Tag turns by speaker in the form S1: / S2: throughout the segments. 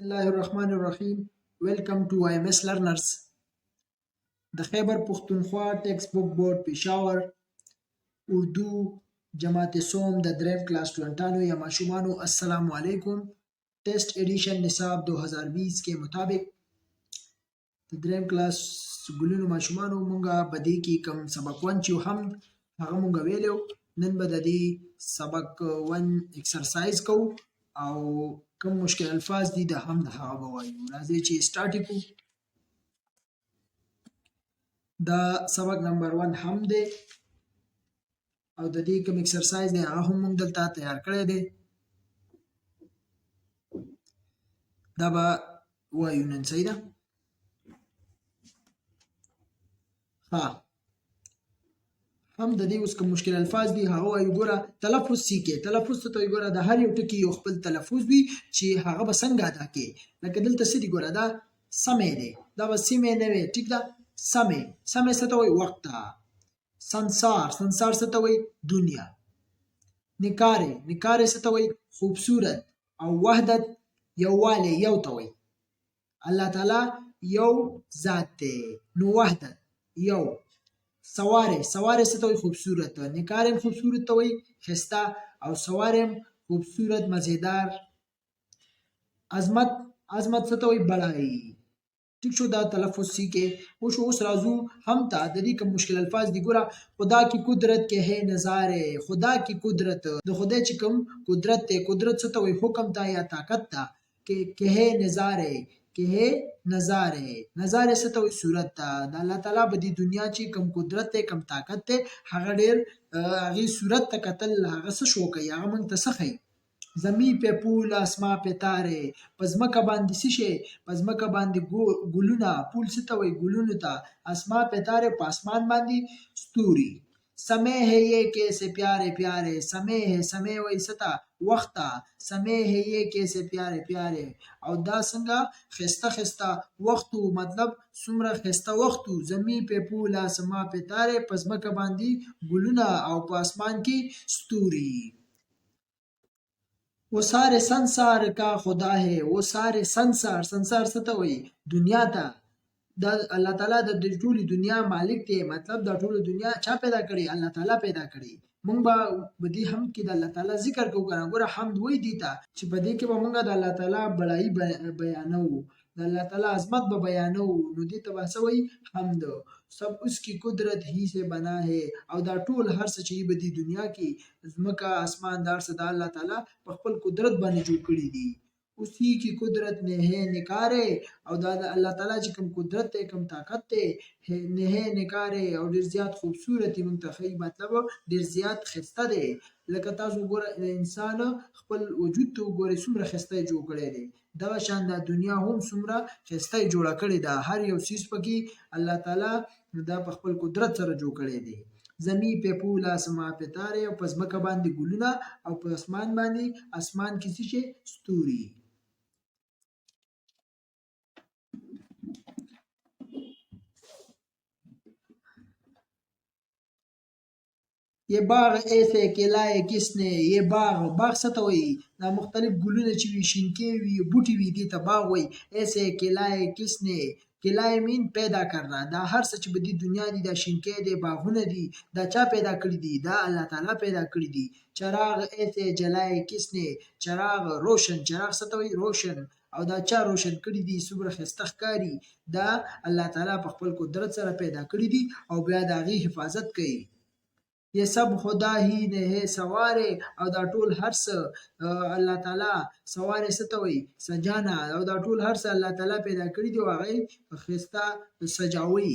S1: Bismillahirrahmanirrahim. Welcome to IMS Learners. د خیبر پښتونخوا ټیکسټ بک بورډ پېښور اردو جماعت سوم د دریم کلاس स्टूडेंटانو یا ماشومانو السلام علیکم. Test addition निसाब 2020 के मुताबिक د دریم کلاس ګلونو ماشومانو مونږه بدی کې کم سبق 1 چې هم هغه مونږ ویلو. نن به د دې سبق 1 ایکسرسایز کوو او کوم مشکل الفاظ دي د هم د هغه به وایو. راځئ چې سٹارټ کړو. دا سبق نمبر 1 هم دی او د دې کوم ایکسرسایز دی هغه هم مونږ دلته تیار کړی دی. دا به وایو نن. صحیح ده؟ ها هم د دې اوس کوم مشکل الفاظ دي هغه وایو. ګوره تلفظ سیکه. تلفظ ته وایي ګوره د هر یو ټکی یو خپل تلفظ وي چې هغه به څنګه ادا کوي. لکه دلته څه دي ګوره دا سمې دی. دا به سمې نه وي. ټیک ده؟ سمې. سمې څه ته وایي؟ وخت ته. संसार. संसार څه ته وایي؟ دنیا. نکاره. نکاره څه ته وایي؟ خوبصورت. او وحدت یووالی یو ته وایي. الله تعالی یو ذات دی نو وحدت یو. سواره. سواره څه ته وایي؟ خوبصورت. نکاره خوبصورت ته وایي ښایسته او سواره خوبصورت مزیدار. عظمت. عظمت څه ته وایي؟ بڑائی. ٹھیک شو. دا تلفظ سیکھے. اوس راځو هم ته د دې کوم مشکل الفاظ دي. ګوره خدا کی قدرت کے ہے نظارے. خدا کی قدرت د خدای چې کوم قدرت دی. قدرت څه ته وایي؟ حکم ته یا طاقت ته. که ہے نظارے. که ہے نظارے. نظارے څه ته وایي؟ صورت ته. د الله تعالی په دې دنیا چې کوم قدرت دی کوم طاقت دی هغه ډېر هغې صورت ته کتل هغه څه شو کوي هغه موږ ته څه ښیي. زمین په پول اسما په تارې. په ځمکه باندې څه شی؟ په ځمکه باندې ګلونه. پول څه ته وایي؟ ګلونو ته. اسما په تارې په اسمان باندې ستوري. سمے ہے یہ کیسے پیارے پیارے. سمے ہے. سمے وایي څه ته؟ وخت ته. سمے ہے یہ کیسے پیارے پیارے. او دا څنګه ښایسته ښایسته وخت و. مطلب څومره ښایسته وخت و. زمین په پول اسما په تارې. په ځمکه باندې ګلونه او په اسمان کې ستوري. वो सारे संसार का खुदा है. वो सारे संसार. संसार څه ته وایي؟ دنیا ته. دا الله تعالی د ټولې دنیا مالک دی. مطلب دا ټوله دنیا چا پیدا کړې؟ الله تعالی پیدا کړې. مونږ به دې هم کې د الله تعالی ذکر کوو. ګوره حمد وایي دې ته چې په دې کې به مونږ د الله تعالی بڑایي بیانوو. د الله تعالی عظمت به بیانوو. نو دې ته به څه وایي؟ حمد. سب اس کی قدرت ہی سے بنا ہے. او دا ټول هر څه چې په دې دنیا کې ځمکه اسمان دا هر څه د الله تعالی په خپل قدرت باندې جوړ کړي دي. اسی کی قدرت نه ہے نکاره. او دا د الله تعالی چې کوم قدرت دی کوم طاقت دی نه ہے نکاره او ډېر زیات خوبصورت دی. موږ ته ښیي مطلب ډېر زیات ښایسته دی. لکه تاسو ګوره انسان خپل وجود ته وګورئ څومره ښایسته یې جوړ کړی دی. دغه شان دا دنیا هم څومره ښایسته یې جوړه کړې ده. هر یو څیز پکې الله تعالی دا په خپل قدرت سره جوړ کړی دی. زمین په پول اسما په تارې. او په ځمکه باندې ګلونه او په اسمان باندې اسمان کې څه شی؟ ستوري. یہ باغ ایسے کلائے کس نے. یہ باغ. باغ څه ته وایي؟ دا مختلف ګلونه چې وي شینکې وي بوټي وي دې ته باغ وایي. ایسے کلائے کس نے. کلائے مین پیدا کرنا. دا هر څه چې په دې دنیا دي دا شینکې دي باغونه دي دا چا پیدا کړي دي؟ دا الله تعالی پیدا کړي دي. چراغ ایسے جلائے کس نے. چراغ روشن. چراغ څه ته وایي؟ روشن. او دا چا روشن کړي دي؟ څومره ښایسته ښکاري. دا الله تعالی په خپل قدرت سره پیدا کړي دي او بیا د هغې حفاظت کوي. یہ سب خدا ہی نے ہے سوارے. او دا ټول هر څه الله تعالی سوارے څه ته وایي؟ سجانا. او دا ټول هر څه الله تعالی پیدا کړي دي او هغه ښایسته سجاوي.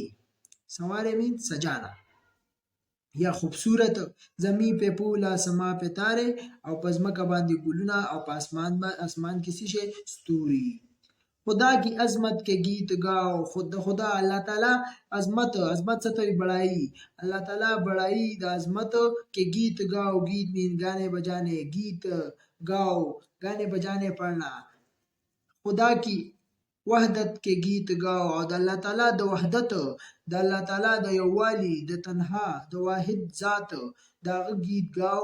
S1: سوارے مین سجانا یا خوبصورت. زمین په پول اسما په تارې. او په ځمکه باندې ګلونه او په اسمان کې څه شی؟ ستوري. خدا کی عظمت کے گیت گاؤ. خدا اللہ تعالی عظمت. عظمت څه ته وایي؟ بڑائی. اللہ تعالی بڑائی د عظمت کے گیت گاؤ. گیت مین گانے بجانے. گیت گاؤ گانے بجانے پڑھنا. خدا کی وحدت کے گیت گاؤ. او د الله تعالی د وحدت د الله تعالی د یووالي د تنها د واحد ذات د هغه گیت گاؤ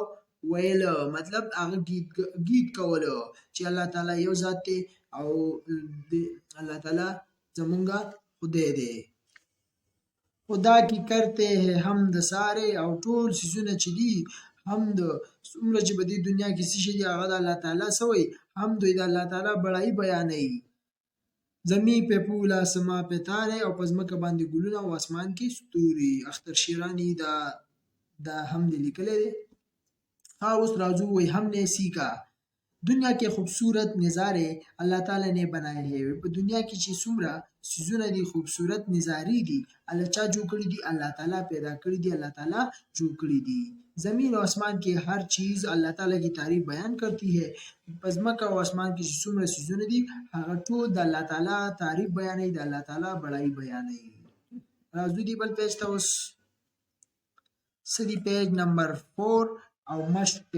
S1: ویل. مطلب هغه گیت کول چې الله تعالی یو ذات دی او الله تعالی زمونږه خدای دی. خدا کی کرتے ہیں حمد سارے او ټول سيزونه چې دي حمد څومره چې په دې دنیا کې څه شي دي هغه د الله تعالی سوی حمد د الله تعالی بڑای بیانوي. زمین په پول آسما په تاره او په ځمکه باندې ګلونه او اسمان کې ستوري. اختر شیرانی دا حمد لیکلی دی. हाँ उस राजू वही हमने सीखा दुनिया के खूबसूरत नज़ारे अल्लाह ताला ने बनाए हैं. په دنیا کې چې څومره سيزونه دي خوبصورت نظارې دي الله چا جوړ کړي دي الله تعالی پیدا کړي دي الله تعالی جوړ کړي دي. زمین और आसमान की हर चीज अल्लाह ताला की तारीफ बयान करती है. پس مکه او اسمان کې چې څومره سيزونه دي هغه ټول د الله تعالی تعریف بیانوي د الله تعالی بڑای بیانوي. راځو دی بل پیج ته اوس سدي پیج نمبر 4 او مشق د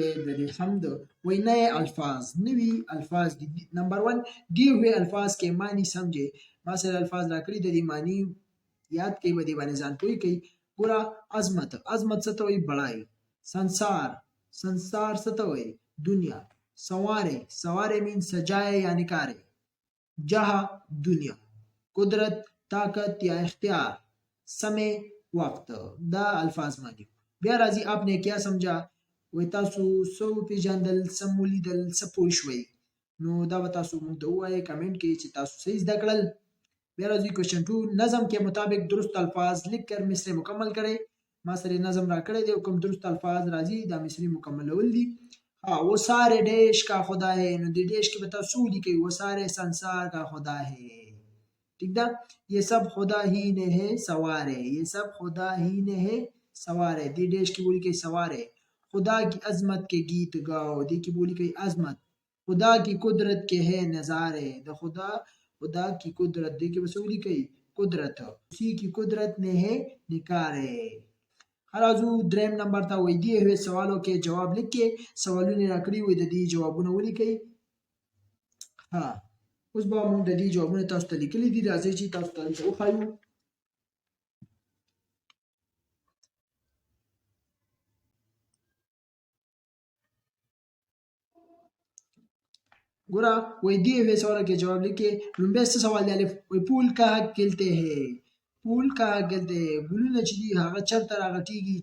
S1: حمد وही नए अल्फाज नवी अल्फाज دي. नंबर 1 दिए हुए अल्फाज के मानी समझे. ما سره الفاظ راکړي د دې معنی یاد کړئ به دې باندې ځان پوي کوي. ګوره عظمت څه ته وایي بڑای. संसार څه ته وایي دنیا. सवारे मीन सजाए या निकारे. जहाँ दुनिया. कुदरत ताकत या इख्तियार. समय वक्त. دا الفاظ مانی بیا راځي आपने क्या समझा وای تاسو سو پیژندل سم ولیدل څه پوه شوي نو دا به تاسو موږ ته ووایئ کمنټ کې چې تاسو صحیح زده کړل. بیا راځي کوېشن 2 نظم के मुताबिक दुरुस्त अल्फाज लिख कर मिसरे मुकम्मल करें. ما سره نظم را کړی دی کوم درست الفاظ راځي دا مصری مکملول دي. वो सारे देश का खुदा है نو د دیش کې به تاسو لیکئ वो सारे संसार का खुदा है. ठीक ده ये सब खुदा ही ने है सवारे. ये सब खुदा ही ने है सवारे. دی دیش کې بولی کوي सवारे. खुदा की अजमत के गीत गाओ. دی की बोली कोई अजमत. खुदा की कुदरत के है नजारे. د खुदा की कुदरत دی की बसोली कोई कुदरत उसी की कुदरत ने है निकारे. राजू دریم नंबर ته وای دی هوی سوالو کې جواب لیکي سوالونه راکړي وي د دې جوابونه ولیکي. ها اوس به موږ د دې جوابونه تاسو ته لیکلي دي راځي چې تاسو ته وښایو. ګوره وای دی هوی سوالو کې جواب لیکي. لومبه سوال دی الف وای پول کا حق کلته ہے. پول کا ګلته ګلونه چې دي هغه چرته راغټیږي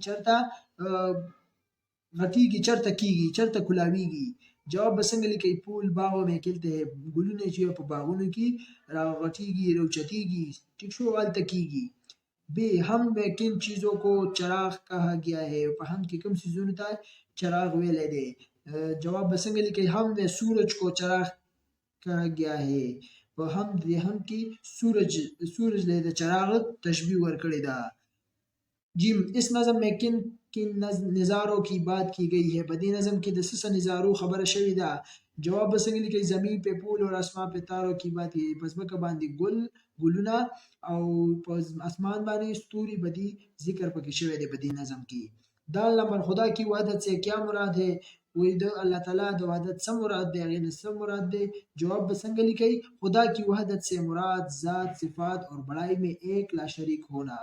S1: چرته کیږي چرته کولاویږي. جواب به څنګه لیکي پول باغو میں کلته ګلونه چې په باغونو کې راغټیږي راوچتیږي ٹھیک شو هلته کیږي. بے हम में किन चीजों को चराग कहा गया है. په هم کې کوم څیزونو ته چراغ ویلی دی. جواب به څنګه لیکي हम में सूरज को चराग कहा गया है. په هم کې सूरज له د چراغ تشبیه ورکړی ده. جیم اس نظم में किन नज़ारों की बात की गई है. په دې نظم کې د څه نظارو خبره شوې ده. جواب به څنګه لیکي زمین په پول او اسمان په تارو کی بات کی. پس مکه باندې ګلونه او په اسمان باندې ستوري بدی ذکر پکې شوی دی په دې نظم کې. دال نمبر خدا کی وحدت سے کیا مراد ہے. وی د الله تعالی د وحدت څه مراد دی هغې نه څه مراد دی. جواب به څنګه لیکئ خدا کی وحدت سے مراد ذات صفات اور بڑائی میں ایک لا شریک ہونا.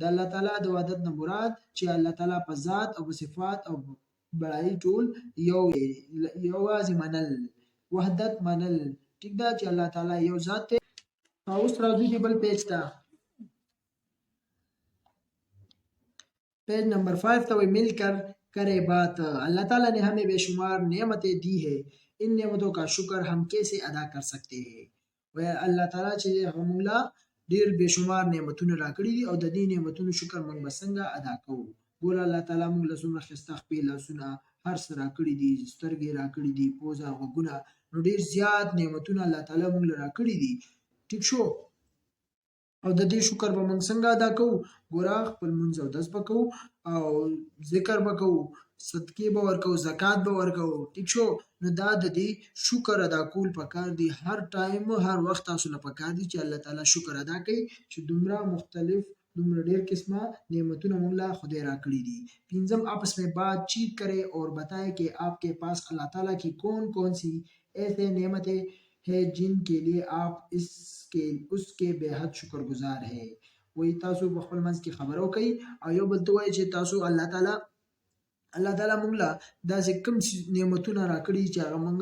S1: د الله تعالی د وحدت نه مراد چې الله تعالی په ذات او په صفات او بڑائی ټول یوازې منل وحدت منل. ټیک ده چې الله تعالی یو ذات دی. اوس راځو دی بل پیج ته पेज नंबर 5 तो मिल कर करे बात. अल्लाह ताला ने हमें बेशुमार नेमतें दी है. इन नेमतों का शुक्र हम कैसे अदा कर सकते हैं. वह अल्लाह ताला چې همغه ډیر बेशुमार نعمتونه راکړي دي او د دې نعمتونو شکر موږ به څنګه ادا کوو. ګور الله تعالی موږ له څومره ښایسته خپې لاسونه هر څه راکړي دي سترګې راکړي دي پوزه غوږونه نو ډیر زیات نعمتونه الله تعالی موږ له راکړي دي. ټیک شو او د دې شکر به موږ څنګه ادا کوو. ګوره خپل منځ او دس به کوو او ذکر به کوو صدقې به ورکوو زکات به ورکوو. ټیک شو نو دا د دې شکر ادا کول پکار دي. هر ټایم هر وخت تاسو له پکار دي چې الله تعالی شکر ادا کوي چې دومره مختلف دومره ډیر قسمه نعمتونه موږ له خدای راکړي دي. پنځم आपस में बातचीत करे और बताए कि आपके पास अल्लाह ताला की कौन कौन सी ऐसे नेमतें है जिनके लिए आप उसके बेहद शुक्रगुजार है. وای تاسو په خپل منځ کې خبرو کوي او یو بل ته وایي چې تاسو الله تعالی موږ له داسې کوم نعمتونه راکړي چې هغه موږ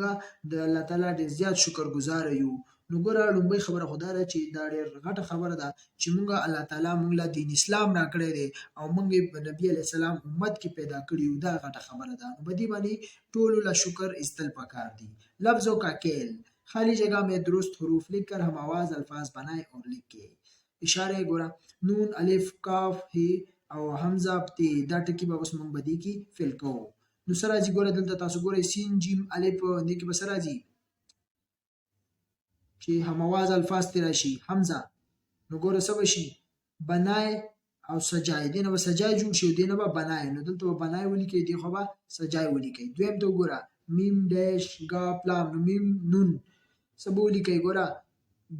S1: د الله تعالی ډېر زیات شکرګزار یو. نو ګوره لومبۍ خبره خو دا ده چې دا ډېر غټه خبره ده چې مونږ الله تعالی مونږ له دین اسلام راکړی دی او مونږ یې په نبي علیه السلام امت کې پیدا کړي یو دا غټه خبره ده نو په دې باندې ټولو له شکر ایستل پکار دي لفظوں کا کیل خالی جگہ میں درست حروف لکھ کر ہم آواز الفاظ بنائے اور لکھے اشاره ګوره نون الف کاف هی او حمزه تی دا ټکی به اوس مونږ بدی کی فعل کوو نو سره راځي ګوره دلته تاسو ګوره سین جیم الف دې کې به سره راځي چې هم आवाज الفاظ تی راشي حمزه نو ګوره څه بشي بنای او سجای دینه به سجای جوړ شي دینه به بنای نو دلته به بنای ولیکي دی خو به سجای ولیکي دویم ته ګوره میم ډیش غاف لام میم نون سبو لیکي ګوره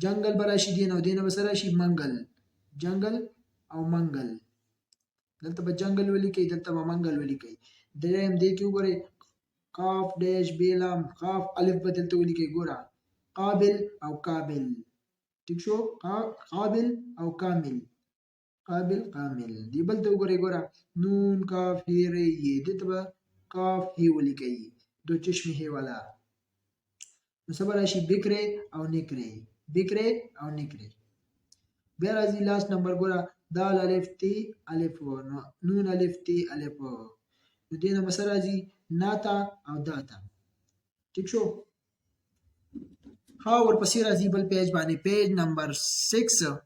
S1: جنگل براشي دینه او دینه به سره شي منګل جنگل او منګل دلته به جنگل ولیکي دلته به منګل ولیکي دریم دې کې وګورئ قاف ډیش بیلام قاف الف بدلته ولیکي ګوره قابل او قابل ٹھیک شو قابل او کامل قابل کامل دی بل ته وګورئ ګوره نون کاف هی ری دې ته به قاف هی ولیکي دو چشم هی والا نو سبا راشي بکره او نکره بکره او نکره بیا راځي لاست نمبر ګوره دال الف تی الف نون الف تی الف نو دې نه مسره راځي ناتا او داتا ٹھیک شو ها ورپسې راځي بل پیج باندې پیج نمبر 6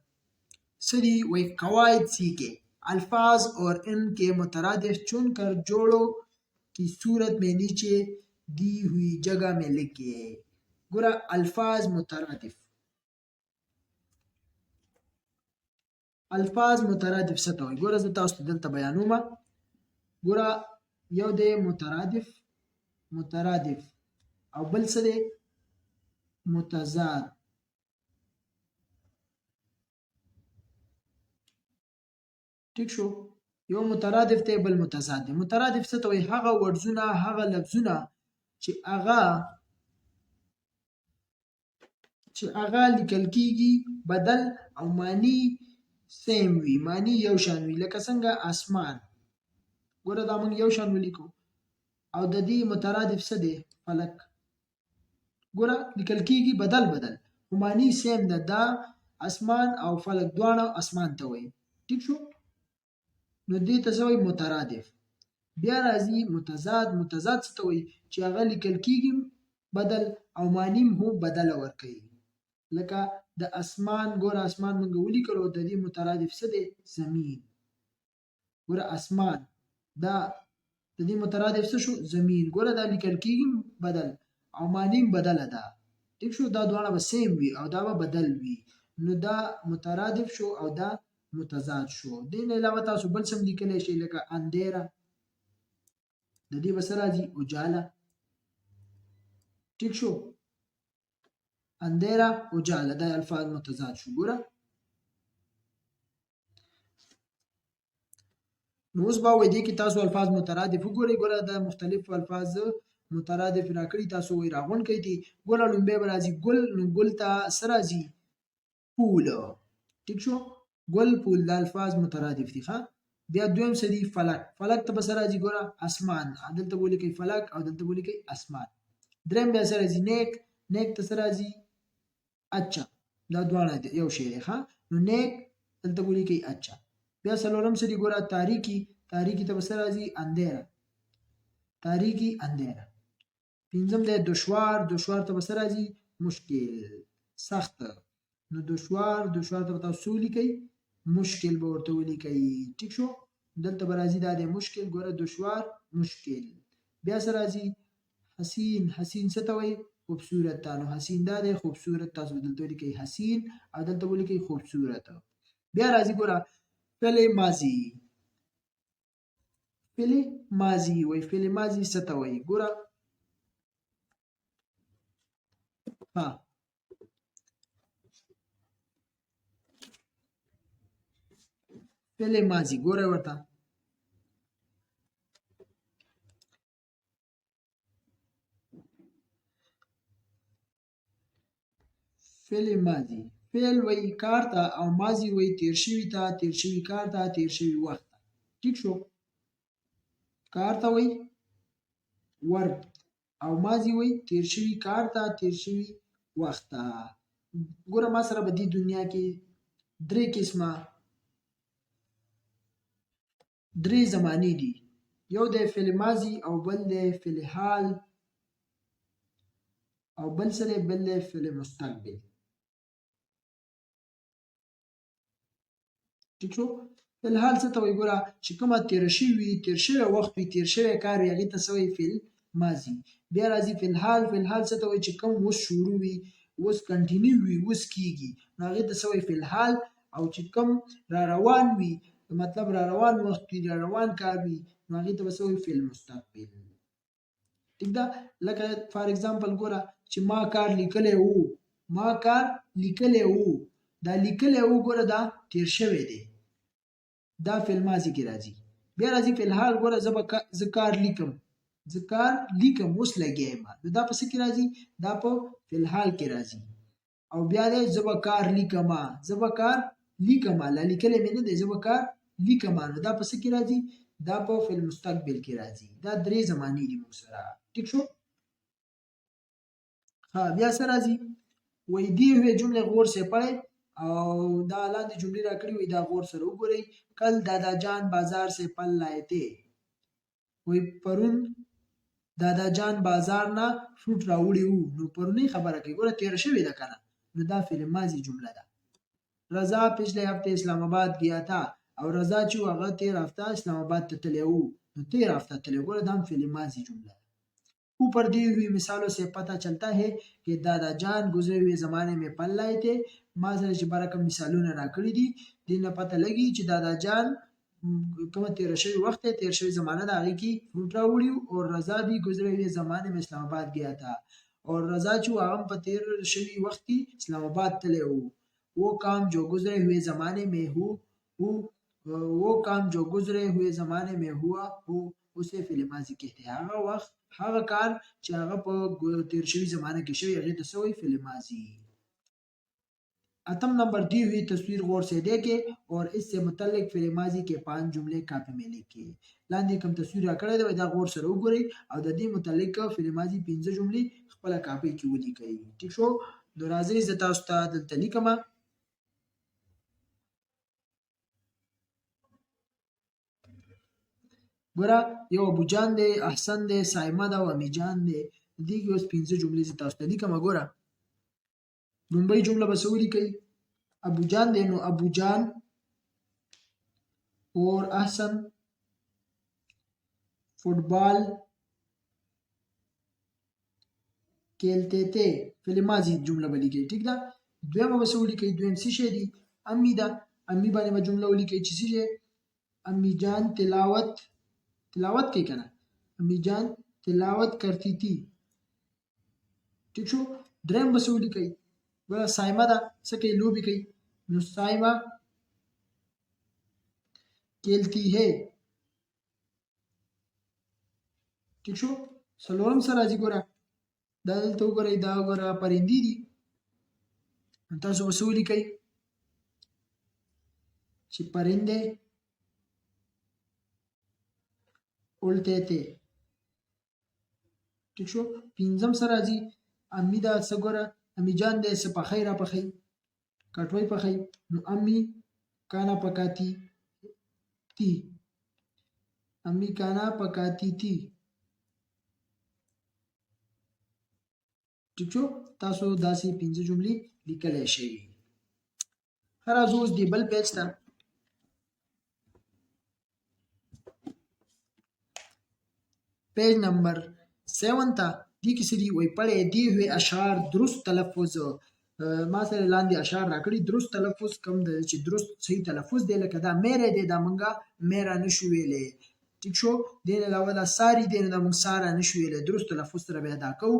S1: سری وही قواعد सीखे अल्फाज और इनके मुतरादिफ चुनकर जोड़ों की सूरत में नीचे दी हुई जगह में लिखिए गुरा अल्फाज मुतरादिफ الفاظ مترادف څه ته وایي ګوره زه تاسو ته دلته بیانوم ګوره یو دی مترادف او بل څه دی متضاد ٹھیک شو یو مترادف دی بل متضاد دی مترادف څه ته وایي هغه ورډزونه هغه لفظونه چې هغه لیکل کیږي بدل او معنی سیم وی معنی یو شان وی لکه څنګه اسمان ګوره دا موږ یو شان ولیکو او د دې مترادف څه دی فلک ګوره لیکل کیږي بدل خو معنی سیم ده دا اسمان او فلک دواړه اسمان ته وایي ٹھیک شو نو دې ته څه وایي مترادف بیا راځي متضاد څه ته وایي چې هغه لیکل کیږي بدل او معنی هم بدل ورکوي لکه د اسمان ګوره اسمان موږ ولیکلو د دې مترادف څه دی زمین ګوره اسمان دا د دې مترادف څه شو زمین ګوره دا لیکل کیږي بدل او معنی بدله ده ٹھیک شو دا دواړه به سیم وي او دا به بدل وي نو دا مترادف شو او دا متضاد شو دین علاوه تاسو بل سم لیکلی شئ لکه اندیره د دې به څه راځي اجاله ٹھیک شو اندیره اجاله دا الفاظ متضاد شو ګوره نو اوس به وایي دې کې تاسو الفاظ مترادف وګورئ ګوره د مختلف الفاظ مترادف راکړي تاسو وایي راغونډ کړئ دي ګوره لومبی به راځي ګل نو ګل ته څه راځي پول ټیک شو ګل پول دا الفاظ مترادف دي ښه بیا دویم څه دي فلک ته به څه راځي ګوره اسمان دلته به ولیکئ فلک او دلته به ولیکئ اسمان دریم بیا څه راځي نیک ته څه راځي اچھا دا دواړه یو شی دی ښه نو نیک دلته به ولیکئ اچھا بیا څلورم څه دي ګوره تاریکي ته به څه راځي اندیره تاریکی اندیره پنځم دی دشوار ته به څه راځي مشکل سخت نو دشوار ته به تاسو ولیکئ مشکل به ورته ولیکئ ټیک شو دلته به راځي دا دی مشکل ګوره دشوار مشکل بیا څه راځي حسین څه ته وایي خوبصورت ته نو حسین دا دی خوبصورت تاسو دلته ولیکئ حسین او دلته ولیکئ خوبصورت بیا راځي ګوره فعل ماضی وای فعل ماضی څه ته وایي ګوره ها فعل ماضی ګوره ورته فعل ماضی فعل وای کار ته او ماضی وای تیر شوی ته تیر شوی کار ته تیر شوی وخت ٹھیک شو کار ته وای ورد او ماضی وای تیر شوی کار ته تیر شوی وخت ته ګوره ما سره په دې دنیا کې درې زمانې دي. یو د فعل ماضي او بل د فعل حال او بل سره بل د فعل مستقبل. ټیک شو. فعل حال څه ته وایي؟ ګوره چې کومه تیر شوی وخت وي، تیر شوی کار وي، هغې ته څه وایي؟ فعل ماضي. بیا راځي فعل حال. فعل حال څه ته وایي؟ چې کوم اوس شروع وي، اوس کنټینیو وي، اوس کیږي، نو هغې ته څه وایي؟ فعل حال. او چې کوم را روان وي، مطلب را روان وخت وي، را روان کار وي، نو هغې ته به څه وایي؟ فعل مستقبل. ټیک ده. لکه فار اگزامپل ګوره چې ما کار لیکلی وو، دا لیکلی وو ګوره دا تیر شوی دی، دا فعل ماضي کې راځي. بیا راځي فعل حال. ګوره زه کار لیکم اوس لګیا یم، نو دا په څه کې راځي؟ دا په فعل حال کې راځي. او بیا دی زه به کار لیکم، لا لیکلی مې نه دی، زه به کار لیکم، نو دا په څه کې راځي؟ دا په فعل مستقبل کې راځي. دا درې زمانې دي موږ سره. ټیک شو. ها بیا څه راځي؟ وایي دی ہوئے جملے غور سے پڑھے، او دا لاندې جملې راکړي وي، دا غور سره وګورئ. کل دادا جان بازار سے پل لائے تھے. وایي پرون دادا جان بازار نه فروټ راوړي وو. نو پرونی خبره کوي، ګوره تېره شوې ده که نه، نو دا فعل ماضي جمله ده. رضا پچھلے ہفتے اسلام آباد گیا تھا، او رضا چې و هغه تېر هفته اسلام آباد ته تللی وو، نو تېر هفته تللی. ګوره دا هم فعل ماضي جمله ده. اوپر دی ہوئی مثالوں سے پتہ چلتا ہے کہ دادا جان گزرے ہوئے زمانے میں پل لائے تھے. ما سره چې برکم مثالونه راکړي دي، دې نه پته لګي چې دادا جان کومه تېره شوي وخت دی، تېر شوي زمانه ده، هغې کې فروټ راوړي وو. او رضا بھی گزرے ہوئے زمانے میں اسلام آباد گیا تھا، اور رضا چې هغه هم په تېر شوي وخت کې اسلام آباد تللی وو. وہ کام جو گزرے ہوئے زمانے میں ہوا ہو اسے فعل ماضي کہتے ہیں. هغه کار چې هغه په تیر شوي زمانه کې شوی، هغې ته څه وایي؟ فعل ماضي. اتم نمبر دی ہوئی تصویر غور سے دیکھے اور اس سے متعلق فعل ماضی کے 5 جملے کاپی میں لیکي. لاندې کوم تصویر راکړی دی، دا غور سره وګورئ او د دې متعلق فعل ماضي 15 جملې خپله کاپۍ کې ولیکئ. ټیک شو. نو راځئ زه تاسو ته دلته لیکمه. ګوره یو ابو جان دی، احسن دی، سایمه ده او امی جان دی. دې کې اوس 15 جملې زه تاسو ته لیکمه. ګوره لومړۍ جمله به څه ولیکئ؟ ابو جان دی، نو ابو جان اور احسن فٹبال کھیلتے تھے، فعل ماضي جمله به لیکئ. ټیک ده. دویمه به څه ولیکئ؟ دویم څه شی دی؟ امی ده. امی باندې به جمله ولیکئ چې څه شی؟ امی جان تلاوت کوي که نه، امی جان تلاوت کرتی تھی. ٹھیک شو. دریم به څه ولیکئ؟ ګوره سایمه ده، څه کوي؟ لوبې کوي، نو سایمه کھیلتی ہے. ٹھیک شو. څلورم څه راځي؟ ګوره دا دلته وګورئ، دا ګوره پرندې دي، تاسو به څه ولیکئ؟ چې پرندې اڑتے تھے. ٹھیک شو. پنځم څه راځي؟ امی دا څه ګوره، امی جان دی څه پخی را پخی، کټوۍ پخی، نو امی کانا پکاتی تھی. امی کانا پکاتی تھی. ٹھیک شو. تاسو داسې 15 جملې لیکلی شئ. ښه راځو اوس دې بل پیج ته. پیج نمبر 7 ته. دې کې څه دي؟ وایي پړې دی ہوئے اشعار درست تلفظ. ما سره لاندې اشعار راکړي، درست تلفظ کوم دی چې درست صحیح تلفظ دی، لکه دا میرے دی، دا مونږه میرا نشو ویلی. ټیک شو. دې نه علاوه دا ساری دی، نو دا مونږ سارا نشو ویلی، درست تلفظ سره به ادا کوو.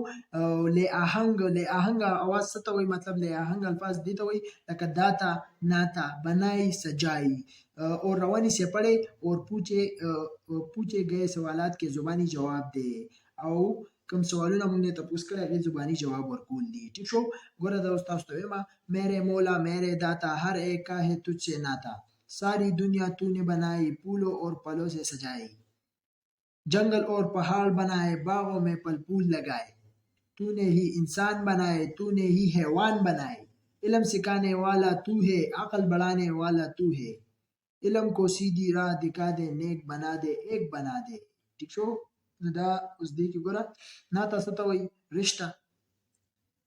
S1: لی آهنګ اواز څه ته وایي؟ مطلب لی آهنګ الفاظ دې ته وایي لکه داتا، ناتا، بنائی، سجائی. اور روانی سے پڑھے اور پوچھے گئے سوالات کے زبانی جواب دے. او کوم سوالونه مونږ نه تپوس کړی، هغې زباني جواب ورکول دي. ټیک شو. ګوره دا اوس تاسو ته وایم، میرے مولا میرے داتا ہر ایک کا ہے تجھ سے ناتا، ساری دنیا تو نے بنائی پھولوں اور پھلوں سے سجائی، جنگل اور پہاڑ بنائے باغوں میں پھل پھول لگائے، تو نے ہی انسان بنائے تو نے ہی حیوان بنائے، علم सिखाने वाला तू है अकल बढ़ाने वाला तू है علم को सीधी राह दिखा दे नेक बना दे एक बना दे ٹھیک شو نو دا اوس دې کې ګوره نا تاسو ته وایي رشته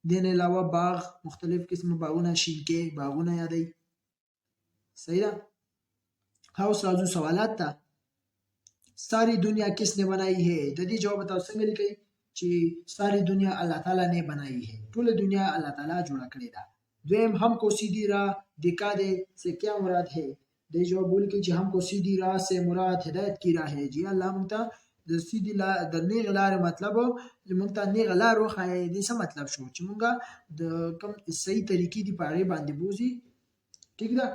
S1: دین علاوه باغ مختلف قسم باغونه شینکې باغونه یادوي صحیح ده हाउस राजू सवालात था सारी दुनिया किसने बनाई है जदी जवाब बताओ څنګه لیکي چې सारी दुनिया अल्लाह ताला ने बनाई है ټول दुनिया अल्लाह ताला جوړ کړی دا دویم हमको सीधी राह दिखा दे से क्या मुराद है दे जवाब بول کې چې हमको सीधी राह से मुराद हिदायत की राह है जी الله مونږ ته د سیدی د نیغ لار مطلب مونږ ته نیغ لار وخایي دې څه مطلب شو چې مونږ د کوم صحیح طریقې دی پاره باندې بوزي ٹھیک ده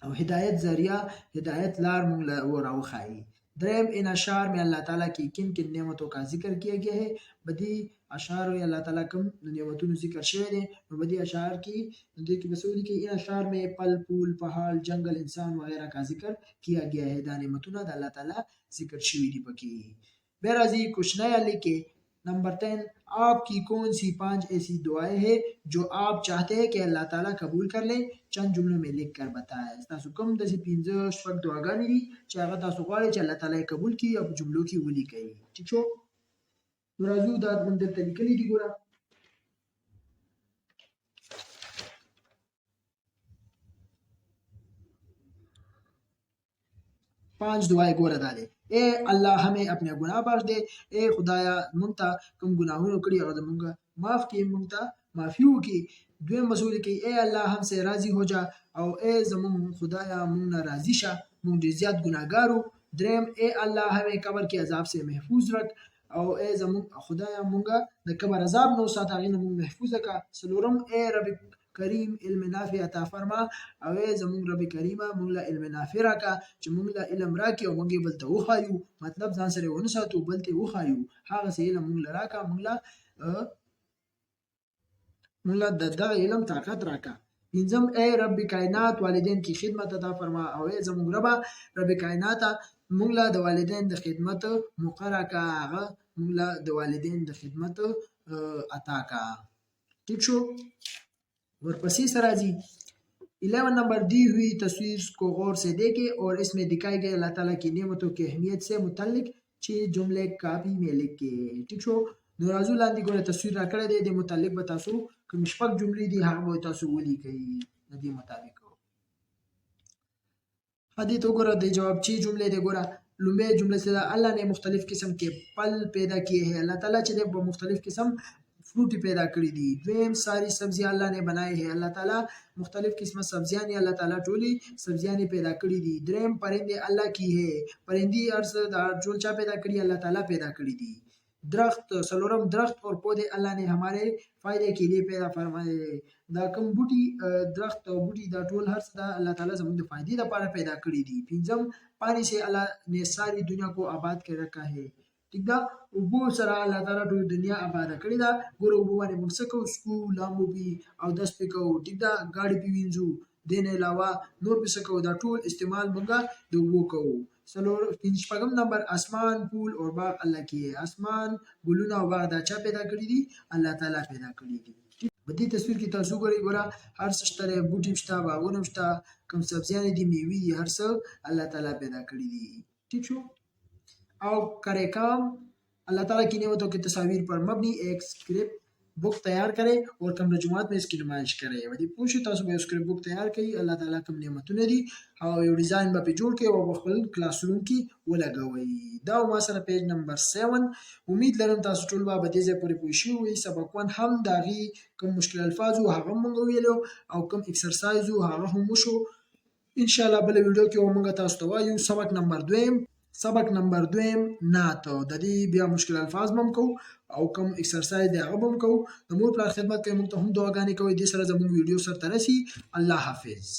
S1: او हिदायत जरिया हिदायत लार मूंग रावखाई درم इन अशार में अल्लाह ताला की किन किन नेमतों का जिक्र किया गया है बदी अशार में अल्लाह ताला कम नेमतों का जिक्र शेर है बदी अशार की देखिए बसूली की इन अशार में पल पुल पहाड़ जंगल इंसान वगैरह का जिक्र किया गया है दाने मतुना अल्लाह ताला जिक्र शिवी बकी बेराजी कुछ नया लिखे नंबर 10 आपकी कौन सी 5 ऐसी दुआएं हैं जो आप चाहते हैं कि अल्लाह ताला कबूल कर ले चंद जुमलों में लिख कर बताएं تاسو کوم د 15 شپږ دعاګانې دي چې هغه تاسو غواړئ چې الله تعالی قبول کړي او جملو کې ولیکئ ٹھیک شو نو راځو دا موږ د لیکلي دي ګوره 5 दुआएं गोरा डाले ए अल्लाह हमें अपने गुनाह बख्श दे ए खुदाया मुंता कम गुनाहों कड़ी और मुंगा माफ की मुंता माफियों की दुए मसूल की ए अल्लाह हमसे राजी हो जा और ए जमुन खुदाया मुंना राजी शा मुंग ज्यादा गुनाहगारो द्रेम ए अल्लाह हमें कब्र के अजाब से महफूज रख और ए जमुन खुदाया मुंगा द कब्र अजाब नो साथ आगे मुंग महफूज का सलोरम ए रब करीम علم نافع عطا فرما او زمون رب کریمه مونږ له علم نافع راکا چې مونږ له علم راکې او مونږ بل ته وخایو مطلب ځان سره ونه ساتو بل ته وخایو هغه څه علم مونږ راکا مونږ له دغه علم طاقت راکا انزم اے رب کائنات والدین کی خدمت عطا فرما او زمون رب کائنات مونږ له د والدین د خدمت مقرره کا هغه مونږ له د والدین د خدمت عطا کا ٹھیک شو ورپسې سراجی 11 नंबर दी हुई तस्वीर को गौर से देखें और इसमें दिखाई गई अल्लाह ताला की नेमतों की अहमियत से मुतल्लिक 6 जुमले काफी में लिखे ठीक शो नोराजू लांदी को तस्वीर राकड़े दे दे मुतल्लिक बतासू कि मुशफक जुमले दी हां वो तासू वली गई नदी मुताबिक हदी तो गोरा दे जवाब 6 जुमले दे गोरा लुम्बे जुमले से अल्लाह ने मुख्तलिफ किस्म के फल पैदा किए हैं अल्लाह ताला चे वो मुख्तलिफ किस्म फ्रूटी पैदा करी दी द्वेम सारी सब्जियां अल्लाह ने बनाई है अल्लाह ताला मुख्तलिफ किस्म सब्जियां ने अल्लाह ताला टोली सब्जियां ने पैदा करी दी द्वेम परिंदे अल्लाह की है परिंदी अर्स जोलचा पैदा करी अल्लाह ताला पैदा करी दी दरख्त सलोरम दरख्त और पौधे अल्लाह ने हमारे फायदे के लिए पैदा फरमाए दा कम बूटी दरख्त और बूटी दा टोल हर सदा अल्लाह ताला ज़मीन दे फायदे दा पारा पैदा करी दी पिंजम पानी से अल्लाह ने सारी दुनिया को आबाद कर रखा है ठीक दा وبو سره الله تعالی ټول دنیا آباد کړی دا ګورو وبو باندې موږ څه کوو سکول لامبو بي او داس پې کوو ټیک دا ګاډي پې وینځو دین علاوه نور به څه کوو دا ټول استعمال موږ د وبو کوو سلور شپږم نمبر اسمان پول او باغ الله کې اسمان ګلونه او باغ دا چا پیدا کړی دي الله تعالی پیدا کړی دي په دې تصویر کې تاسو ګورئ هر څه شته بوټي شته باغونه شته کوم سبزیان دي میوې دي هر څه الله تعالی پیدا کړی دي ٹھیک شو او کرے کام अल्लाह ताला की नेमतों की तस्वीर पर मबनी एक स्क्रिप्ट बुक तैयार करे और कम रजूमात में इसकी नुमाइश करे वही पूछे तासु में स्क्रिप्ट बुक तैयार करी अल्लाह ताला कम नेमतों दी और ये डिज़ाइन पे जोड़ के और बखल क्लासरूम की वो लगावई दाव मासरा पेज नंबर 7 उम्मीद लरम तासु टोल बा बदे से पूरी पूछी हुई सबक वन हम दागी कम मुश्किल अल्फाज हो हागम मंगवेलो और कम एक्सरसाइज हो हागम मुशो इंशाल्लाह बले वीडियो के ओमंगा तासु तो वायु सबक नंबर 2 नातो د دې بیا مشکل الفاظ مم کو او کم ایکسرسایز دی هغه مم کو د مور پر خدمت کې مونږ ته هم دعاګانې کوي د سره زموږ ویډیو سره ترسي الله حافظ